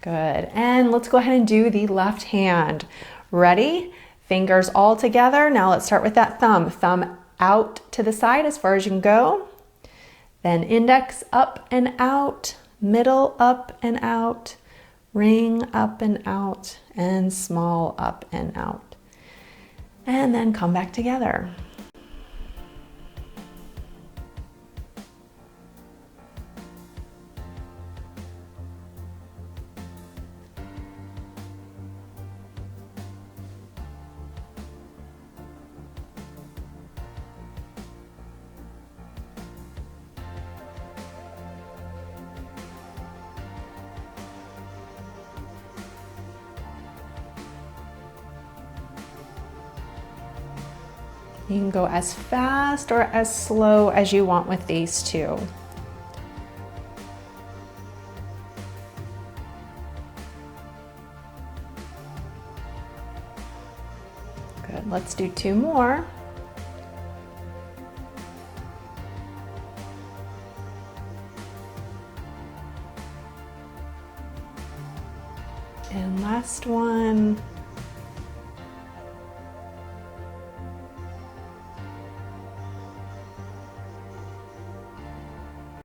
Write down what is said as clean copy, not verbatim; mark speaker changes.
Speaker 1: Good. And let's go ahead and do the left hand. Ready? Fingers all together. Now let's start with that thumb. Thumb out to the side as far as you can go. Then index up and out, middle up and out, ring up and out, and small up and out. And then come back together. You can go as fast or as slow as you want with these two. Good, let's do two more. And last one.